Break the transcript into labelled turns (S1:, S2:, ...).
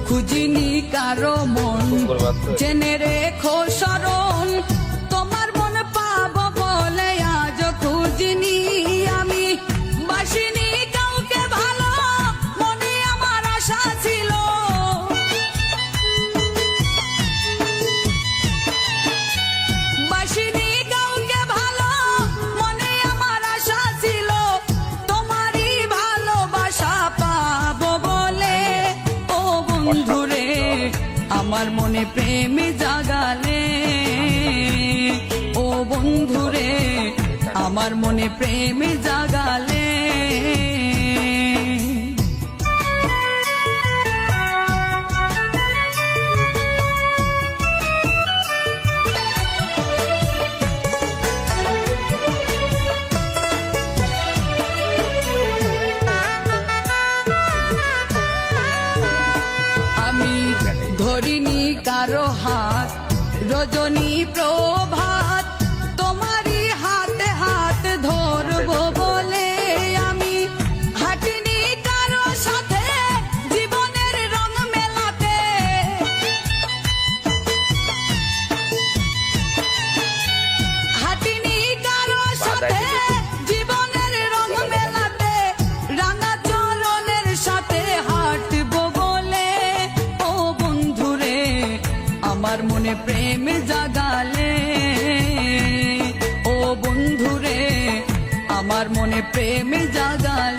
S1: খুঁজিনি কারো মন, জেনে রেখো শরণ, তোমার মন পাবো বলে আজ খুঁজিনি আমি। বাসিনি কাউকে ভালো, মনে আমার আশা ছিল, বাসিনি কাউকে ভালো, মনে আমার আশা ছিল, তোমারই ভালোবাসা পাবো বলে। ও বন্ধুরে আমার মনে প্রেম জাগালে, ও বন্ধুরে আমার মনে প্রেম জাগালে। আমি ধরিনি কারো হাত, রজনী প্রভাত, তোমারই হাতে হাত ধরবো বলে আমি। হাঁটিনি কারো সাথে জীবনের রং মেলাতে, হাঁটিনি কারো সাথে জীবনের রং মেলাতে, রাঙা চরণের সাথে হাঁটবো বলে। ও বন্ধুরে আমার মনে প্রেম জাগালে, ও বন্ধুরে আমার মনে প্রেম জাগালে।